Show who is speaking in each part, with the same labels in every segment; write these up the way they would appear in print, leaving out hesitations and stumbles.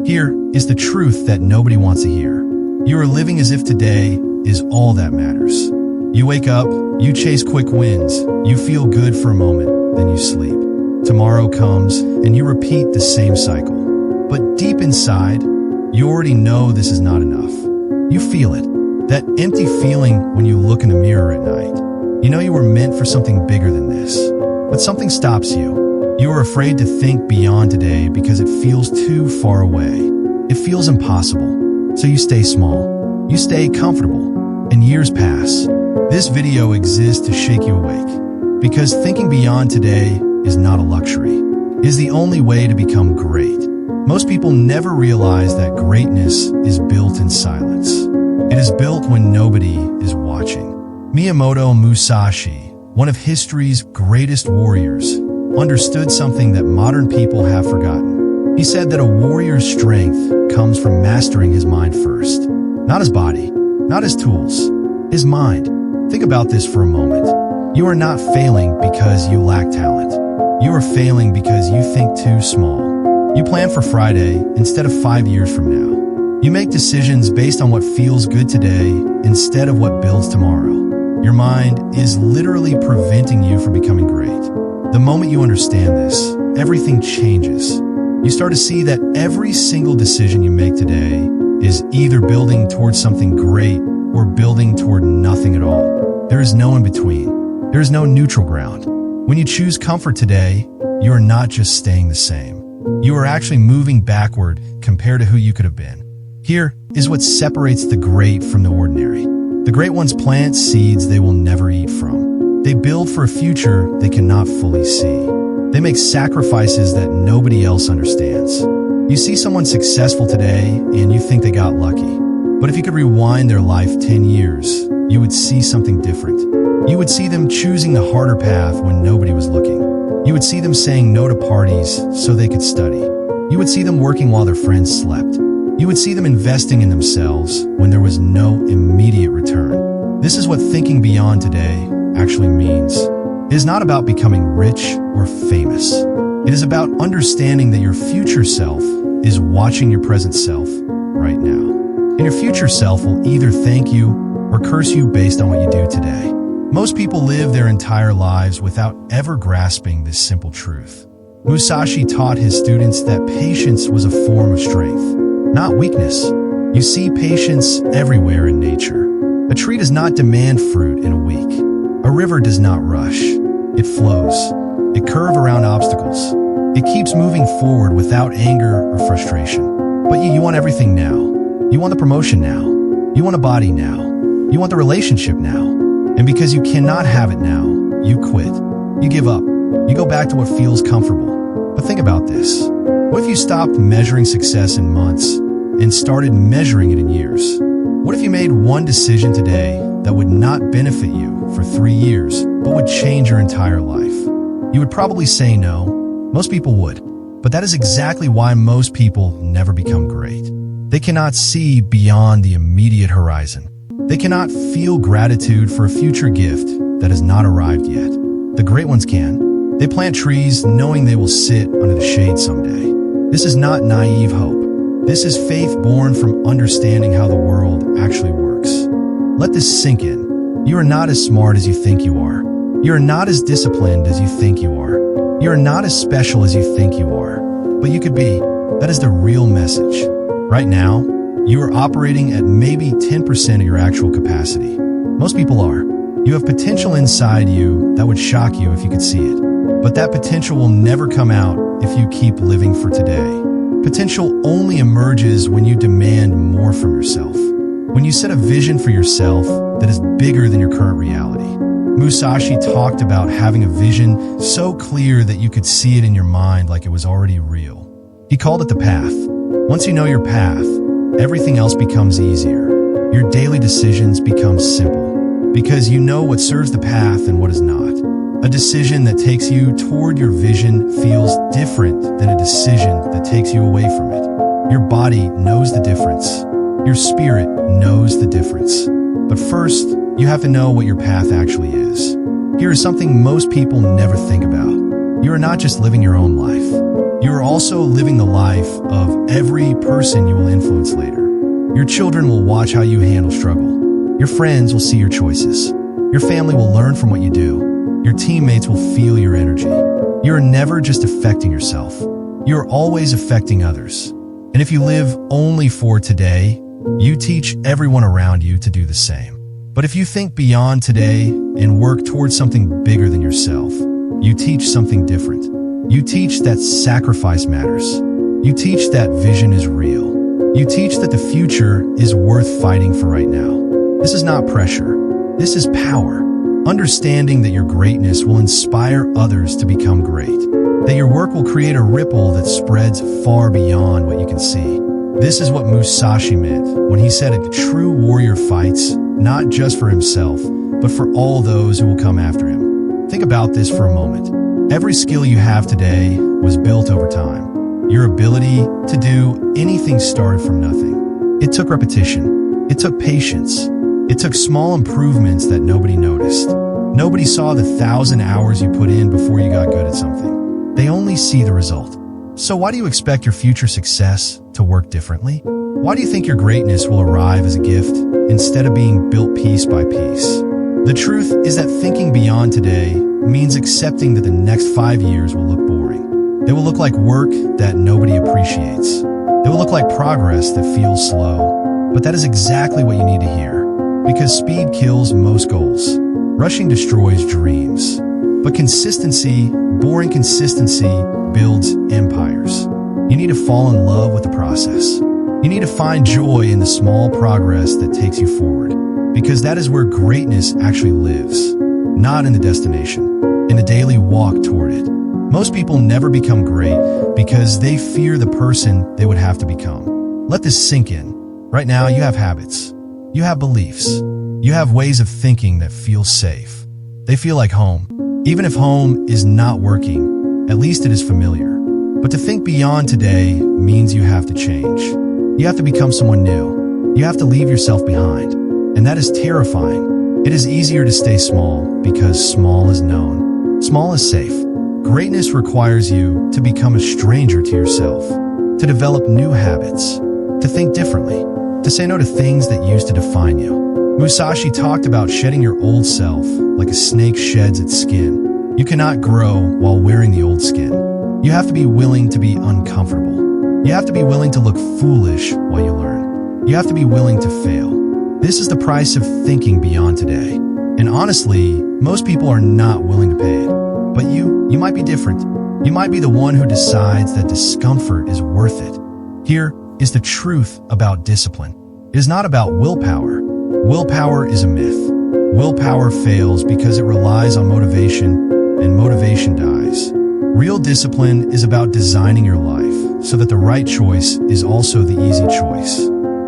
Speaker 1: Here is the truth that nobody wants to hear. You are living as if today is all that matters. You wake up, you chase quick wins, you feel good for a moment, then you sleep. Tomorrow comes, and you repeat the same cycle. But deep inside, you already know this is not enough. You feel it, that empty feeling when you look in the mirror at night. You know you were meant for something bigger than this, but something stops you. You are afraid to think beyond today because it feels too far away. It feels impossible, so you stay small. You stay comfortable, and years pass. This video exists to shake you awake, because thinking beyond today is not a luxury. It is the only way to become great. Most people never realize that greatness is built in silence. It is built when nobody is watching. Miyamoto Musashi, one of history's greatest warriors, understood something that modern people have forgotten. He said that a warrior's strength comes from mastering his mind first. Not his body, not his tools, his mind. Think about this for a moment. You are not failing because you lack talent. You are failing because you think too small. You plan for Friday instead of 5 years from now. You make decisions based on what feels good today instead of what builds tomorrow. Your mind is literally preventing you from becoming great. The moment you understand this, everything changes. You start to see that every single decision you make today is either building towards something great or building toward nothing at all. There is no in between. There is no neutral ground. When you choose comfort today, you are not just staying the same. You are actually moving backward compared to who you could have been. Here is what separates the great from the ordinary. The great ones plant seeds they will never eat from. They build for a future they cannot fully see. They make sacrifices that nobody else understands. You see someone successful today and you think they got lucky. But if you could rewind their life 10 years, you would see something different. You would see them choosing the harder path when nobody was looking. You would see them saying no to parties so they could study. You would see them working while their friends slept. You would see them investing in themselves when there was no immediate return. This is what thinking beyond today actually means. It is not about becoming rich or famous. It is about understanding that your future self is watching your present self right now. And your future self will either thank you or curse you based on what you do today. Most people live their entire lives without ever grasping this simple truth. Musashi taught his students that patience was a form of strength, not weakness. You see patience everywhere in nature. A tree does not demand fruit in a week. A river does not rush. It flows. It curves around obstacles. It keeps moving forward without anger or frustration. But you want everything now. You want the promotion now. You want a body now. You want the relationship now. And because you cannot have it now, you quit. You give up. You go back to what feels comfortable. But think about this. What if you stopped measuring success in months and started measuring it in years? What if you made one decision today that would not benefit you for 3 years, but would change your entire life? You would probably say no. Most people would. But that is exactly why most people never become great. They cannot see beyond the immediate horizon. They cannot feel gratitude for a future gift that has not arrived yet. The great ones can. They plant trees knowing they will sit under the shade someday. This is not naive hope. This is faith born from understanding how the world actually works. Let this sink in. You are not as smart as you think you are. You are not as disciplined as you think you are. You are not as special as you think you are. But you could be. That is the real message. Right now, you are operating at maybe 10% of your actual capacity. Most people are. You have potential inside you that would shock you if you could see it. But that potential will never come out if you keep living for today. Potential only emerges when you demand more from yourself. When you set a vision for yourself that is bigger than your current reality. Musashi talked about having a vision so clear that you could see it in your mind like it was already real. He called it the path. Once you know your path, everything else becomes easier. Your daily decisions become simple because you know what serves the path and what is not. A decision that takes you toward your vision feels different than a decision that takes you away from it. Your body knows the difference. Your spirit knows the difference. But first, you have to know what your path actually is. Here is something most people never think about. You are not just living your own life. You are also living the life of every person you will influence later. Your children will watch how you handle struggle. Your friends will see your choices. Your family will learn from what you do. Your teammates will feel your energy. You are never just affecting yourself. You are always affecting others. And if you live only for today, you teach everyone around you to do the same. But if you think beyond today and work towards something bigger than yourself, you teach something different. You teach that sacrifice matters. You teach that vision is real. You teach that the future is worth fighting for right now. This is not pressure. This is power. Understanding that your greatness will inspire others to become great. That your work will create a ripple that spreads far beyond what you can see. This is what Musashi meant when he said a true warrior fights not just for himself, but for all those who will come after him. Think about this for a moment. Every skill you have today was built over time. Your ability to do anything started from nothing. It took repetition. It took patience. It took small improvements that nobody noticed. Nobody saw the 1,000 hours you put in before you got good at something. They only see the result. So why do you expect your future success to work differently? Why do you think your greatness will arrive as a gift instead of being built piece by piece? The truth is that thinking beyond today means accepting that the next 5 years will look boring. They will look like work that nobody appreciates. They will look like progress that feels slow. But that is exactly what you need to hear. Because speed kills most goals. Rushing destroys dreams. But consistency, boring consistency, builds empires. You need to fall in love with the process. You need to find joy in the small progress that takes you forward. Because that is where greatness actually lives. Not in the destination, in the daily walk toward it. Most people never become great because they fear the person they would have to become. Let this sink in. Right now, you have habits. You have beliefs. You have ways of thinking that feel safe. They feel like home. Even if home is not working, at least it is familiar. But to think beyond today means you have to change. You have to become someone new. You have to leave yourself behind. And that is terrifying. It is easier to stay small because small is known. Small is safe. Greatness requires you to become a stranger to yourself, to develop new habits, to think differently, to say no to things that used to define you. Musashi talked about shedding your old self like a snake sheds its skin. You cannot grow while wearing the old skin. You have to be willing to be uncomfortable. You have to be willing to look foolish while you learn. You have to be willing to fail. This is the price of thinking beyond today. And honestly, most people are not willing to pay it. But you might be different. You might be the one who decides that discomfort is worth it. Here is the truth about discipline. It is not about willpower. Willpower is a myth. Willpower fails because it relies on motivation, and motivation dies. Real discipline is about designing your life so that the right choice is also the easy choice.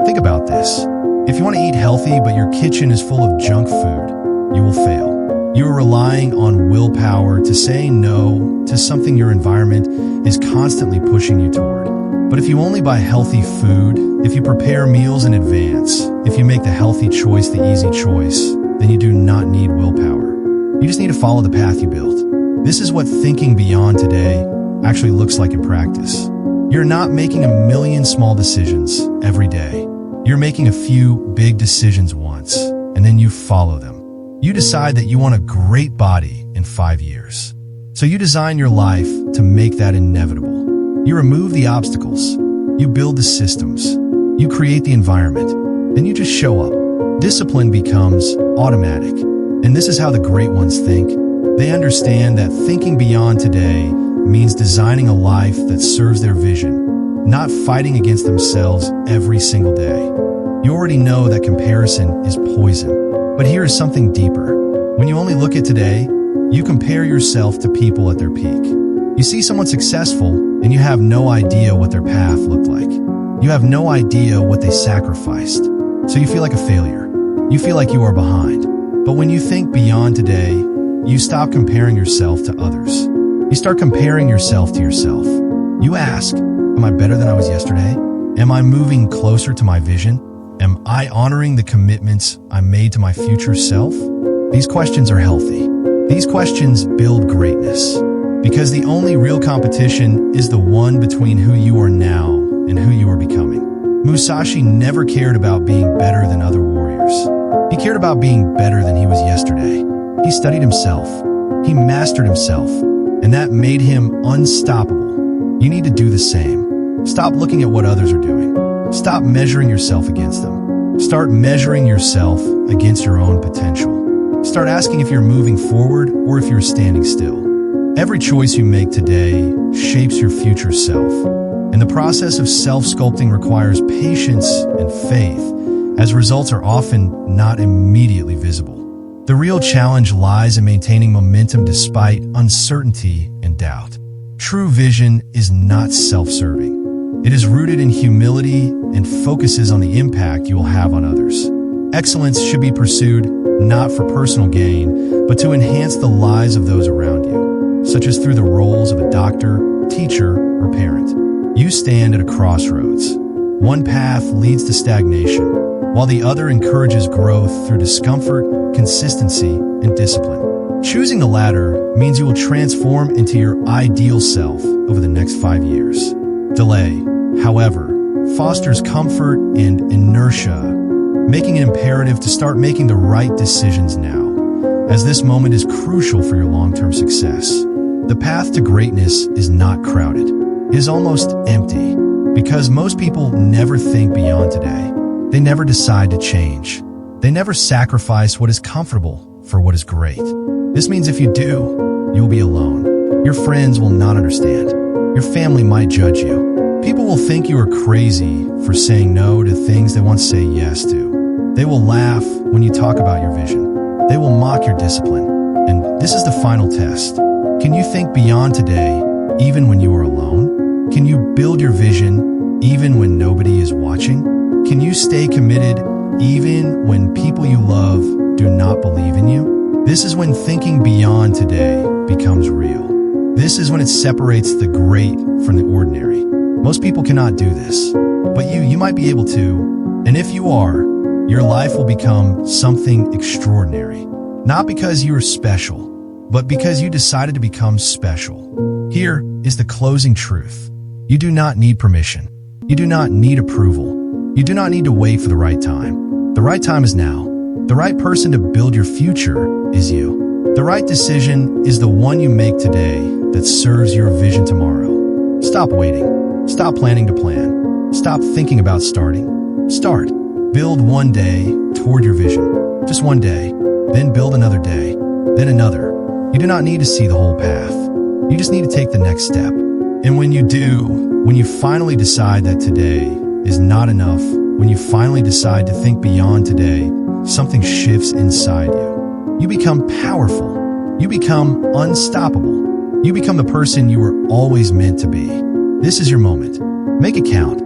Speaker 1: Think about this. If you want to eat healthy but your kitchen is full of junk food, you will fail. You are relying on willpower to say no to something your environment is constantly pushing you toward. But if you only buy healthy food, if you prepare meals in advance, if you make the healthy choice the easy choice, then you do not need willpower. You just need to follow the path you built. This is what thinking beyond today actually looks like in practice. You're not making a million small decisions every day. You're making a few big decisions once, and then you follow them. You decide that you want a great body in 5 years. So you design your life to make that inevitable. You remove the obstacles. You build the systems. You create the environment. Then you just show up. Discipline becomes automatic. And this is how the great ones think. They understand that thinking beyond today means designing a life that serves their vision, not fighting against themselves every single day. You already know that comparison is poison. But here is something deeper. When you only look at today, you compare yourself to people at their peak. You see someone successful, and you have no idea what their path looked like. You have no idea what they sacrificed. So you feel like a failure. You feel like you are behind. But when you think beyond today, you stop comparing yourself to others. You start comparing yourself to yourself. You ask, am I better than I was yesterday? Am I moving closer to my vision? Am I honoring the commitments I made to my future self? These questions are healthy. These questions build greatness. Because the only real competition is the one between who you are now and who you are becoming. Musashi never cared about being better than other warriors. He cared about being better than he was yesterday. He studied himself. He mastered himself. And that made him unstoppable. You need to do the same. Stop looking at what others are doing. Stop measuring yourself against them. Start measuring yourself against your own potential. Start asking if you're moving forward or if you're standing still. Every choice you make today shapes your future self. And the process of self-sculpting requires patience and faith, as results are often not immediately visible. The real challenge lies in maintaining momentum despite uncertainty and doubt. True vision is not self-serving. It is rooted in humility and focuses on the impact you will have on others. Excellence should be pursued not for personal gain, but to enhance the lives of those around you, such as through the roles of a doctor, teacher, or parent. You stand at a crossroads. One path leads to stagnation, while the other encourages growth through discomfort, consistency, and discipline. Choosing the latter means you will transform into your ideal self over the next 5 years. Delay, however, fosters comfort and inertia, making it imperative to start making the right decisions now, as this moment is crucial for your long-term success. The path to greatness is not crowded. It is almost empty, because most people never think beyond today. They never decide to change. They never sacrifice what is comfortable for what is great. This means if you do, you'll be alone. Your friends will not understand. Your family might judge you. People will think you are crazy for saying no to things they once say yes to. They will laugh when you talk about your vision. They will mock your discipline. And this is the final test. Can you think beyond today, even when you are alone? Can you build your vision, even when nobody is watching? Can you stay committed, even when people you love do not believe in you? This is when thinking beyond today becomes real. This is when it separates the great from the ordinary. Most people cannot do this, but you might be able to. And if you are, your life will become something extraordinary. Not because you are special, but because you decided to become special. Here is the closing truth. You do not need permission. You do not need approval. You do not need to wait for the right time. The right time is now. The right person to build your future is you. The right decision is the one you make today that serves your vision tomorrow. Stop waiting. Stop planning to plan. Stop thinking about starting. Start. Build one day toward your vision. Just one day. Then build another day. Then another. You do not need to see the whole path. You just need to take the next step. And when you do, when you finally decide that today is not enough, when you finally decide to think beyond today, something shifts inside you. You become powerful. You become unstoppable. You become the person you were always meant to be. This is your moment. Make it count.